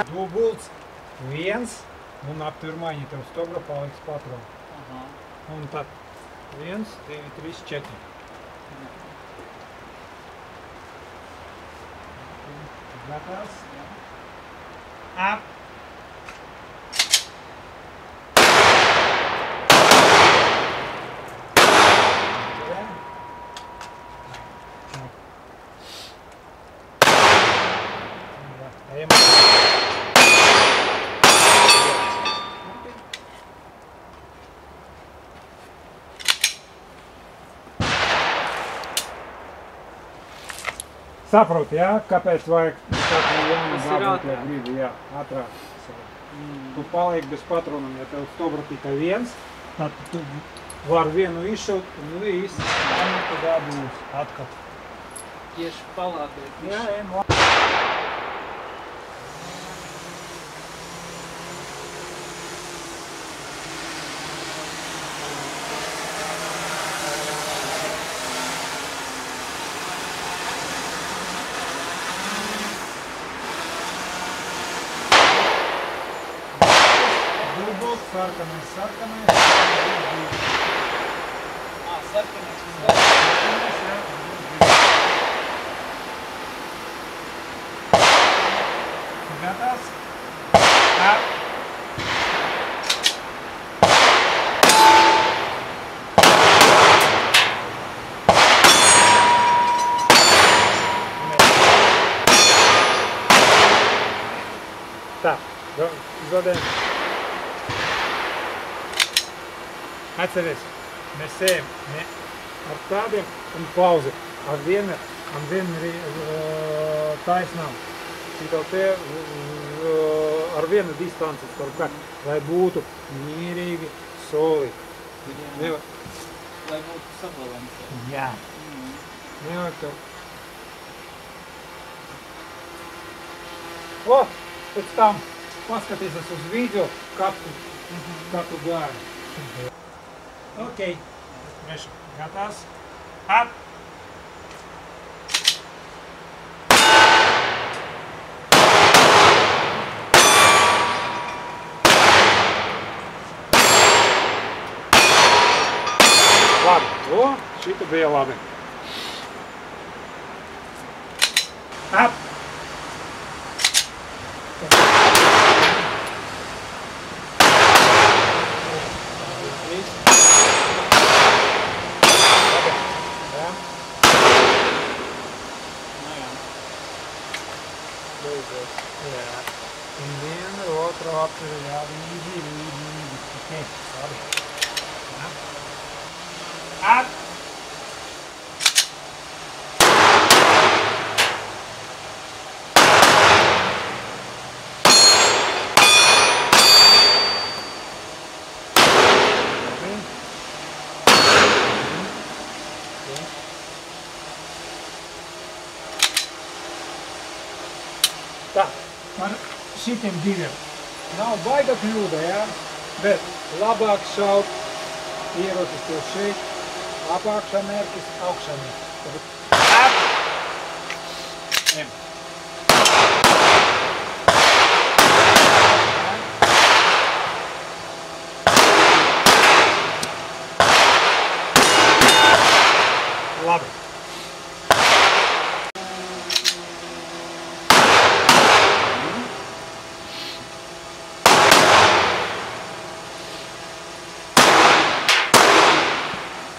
Dubults 1 un ap pirmaiņi tev stobra paliks patronu. Un tad 1, 2, 3, 4. Gatavs? Ap! Saproti, jā? Kāpēc vajag jānogādāt, ja gribi, jā, ātrāk. Tu paliek bez patronam, ja tev stobra tikai 1, tad tu var vienu izšaut un viss, un tad būs atkal. Tieši palādēt. Jā, sarkanais, sarkanais. Sarkanais. Gatavs? Ap! Tā, zadien. Atceries, mēs ejam ar tādiem un pauzi, ar vienu taisnām. Šitā te ar vienu distanci starp kā, lai būtu mierīgi, solīgi. Lai būtu sabalansēti. Jā. Nevajag tev. O, pēc tam paskatīsies uz video, kā tu gāji. Ok, Meša, gatavs? Ap! Labi, o, šita bija labi. Ap! Jā, un vienu otru apturu, jā, vīdi. Ok, labi. Jā. At! Tā, ar šitiem diviem nav baiga kļūda, jā, bet labāk šaut ierocis tev šeit, apakšā mērķis, augšā mērķis. Ap! Ņem. Labi.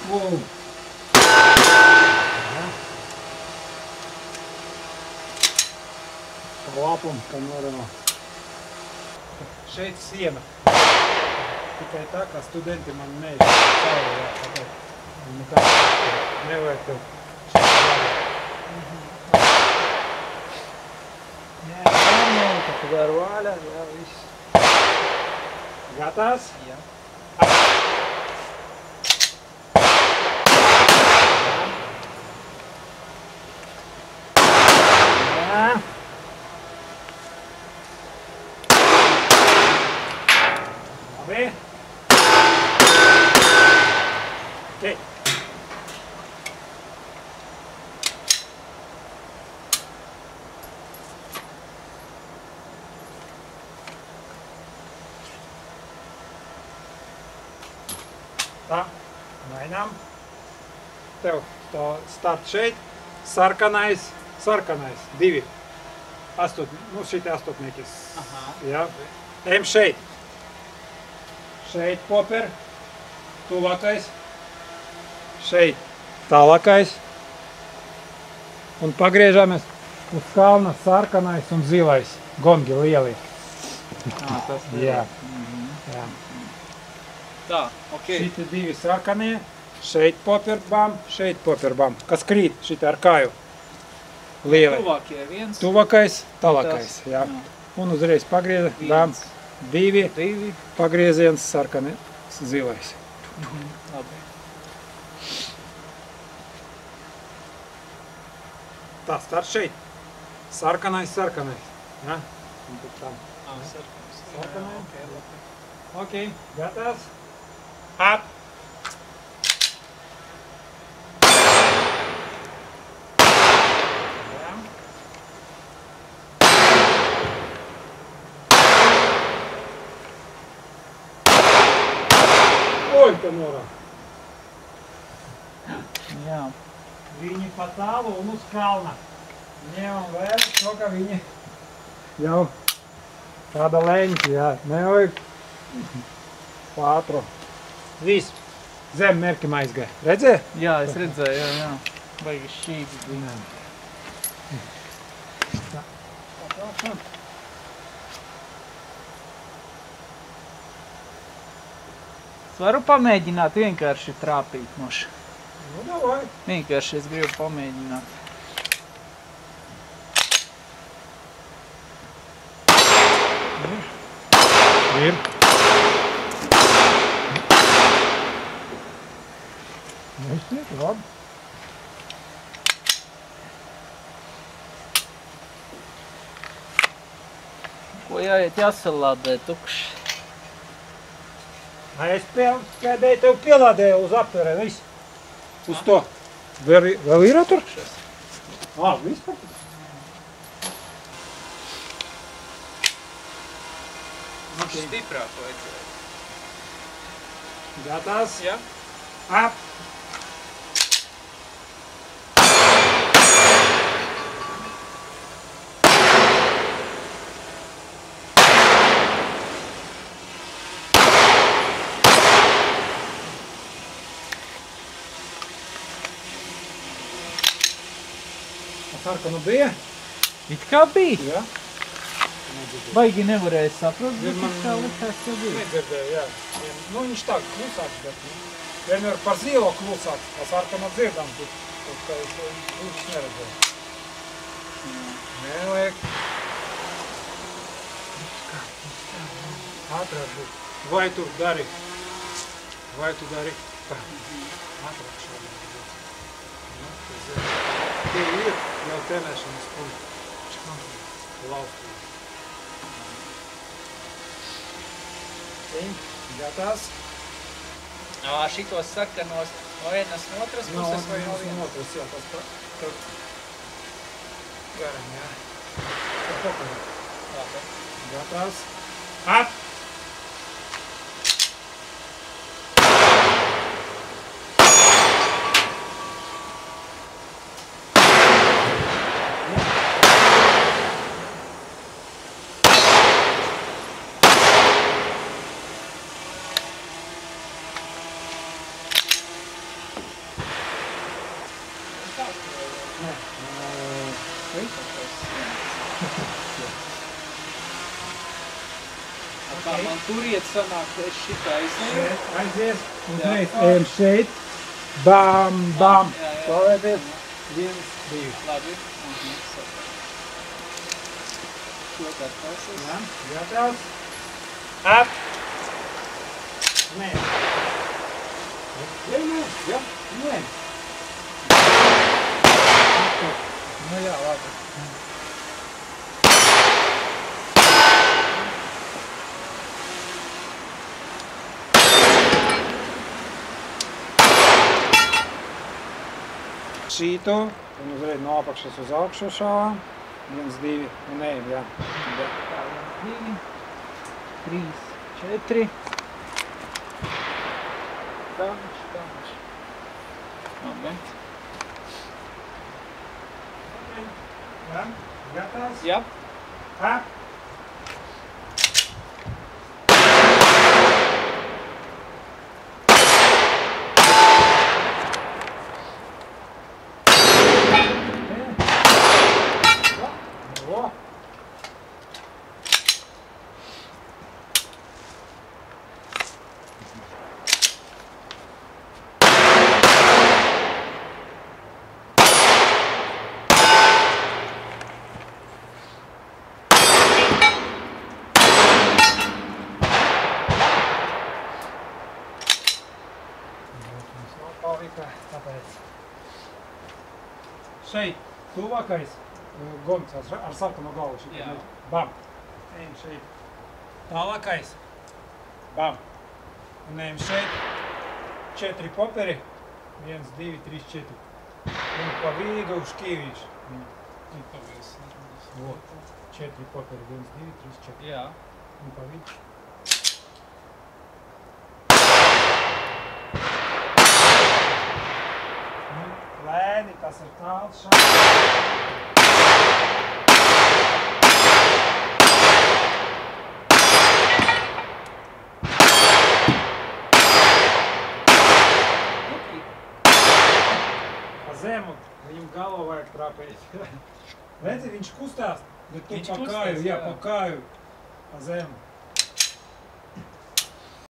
Wow. Pa lapam, kā norunā. Šeit siena. Tikai tā, kā studenti man mēģina cauri, jā, tāpēc. Nekā nevajag tev šeit jābūt. Jā, ka tu var vaļā, jā, viss. Gatavs? Jā. Labi. Ok. Tā, mainām. Tev start šeit. Sarkanais, 2. Nu, šitie astotniekis. Aha. Jā. Ejam šeit. Šeit poper. Tuvākais. Šeit tālākais. Un pagriežamies uz kalna sarkanais un zilais. Gongi lieli. Tas Jā. Jā. Tā, ok. Šitie 2 sarkanie. Šeit poperbām, šeit poperbām. Kas krīt šitie ar kāju? Lieli. Tuvākie 1. Tuvākais, tālākais. Jā. Un uzreiz pagrieza. Bām. 2. Pagrieziens sarkani zilais. Labi. Tā, start šeit. Sarkanais. Ja? Un tad tam. Sarkanai. Ok, gatavs. Up. Oi, ka norā. Jā. Viņi pa tālu un uz kalna. Ņemam vērā to, ka viņi jau tāda leņķi, jā. Nevajag pātru. Viss. Zem merkim aizgāja. Redzēji? Jā, es redzēju, jā. Baigi šķīgi bija. Es varu pamēģināt vienkārši trāpīt moši. Nu, davai. Vienkārši es gribu pamēģināt. Ir. Viss, labi. Ko jāiet jāsalādē tukši. Es pēdēji tev pielādēju uz aptverē, viss. Uz to. Vēl ir tur? Vispār. Mums stiprāk vajadzēja. Gatavs. Jā? Up. Sarkanu bija? It kā bija. Jā. Baigi nevarēja saprast, bet Man it kā likās, ka bija. nedzirdēju, jā. Nu, viņš tā klusāks, bet vienmēr par zilo klusāks. A sarkanu dzirdam, ka viņš neredzēja. Nevajag. Ātrāk būt. Vai tu dari? Tā. Ātrāk šādā būt. Tie ir jau tenēšanas punkti. Laustīt. Gatavs. Šitos sarkanos no vienas no otras puses vai no vienas? No otras, jā, tas garam, jā. Tā pokara. Labi. Gatavs. Up! Kā man tur iet sanāk, ka es šitā izneju? Aizies, uzreiz ejam šeit. Bam, bam. Jā, jā. Stāvēties. 1, 2. Labi. Super. Šo gatavs es. Jā, gatavs. Up. Nē. Jā. Nē. Nu jā, labi. Šīto, un uzreiz no apakšas uz augšu šāvām. 1, 2, un ejam, jā. 2, 3, 4. Stāviņš. Labi. Ja? Gatavs? Jā. Ha? Tāpēc šeit tuvākais gons ar sarkano galvu šeit. Jā. Bam. Ejam šeit. Tālākais. Bam. Un ejam šeit. 4 poperi. 1, 2, 3, 4. Un pa vidu šķīvīši. Un pavies. 4 poperi. 1, 2, 3, 4. Jā. Un pa vidu. Lēni, tas ir tāls šāds. Pa zemu, viņam galvu vajag trāpīt. Redzi, viņš kustās, bet tu pa kāju, jā, pa kāju, pa zemu.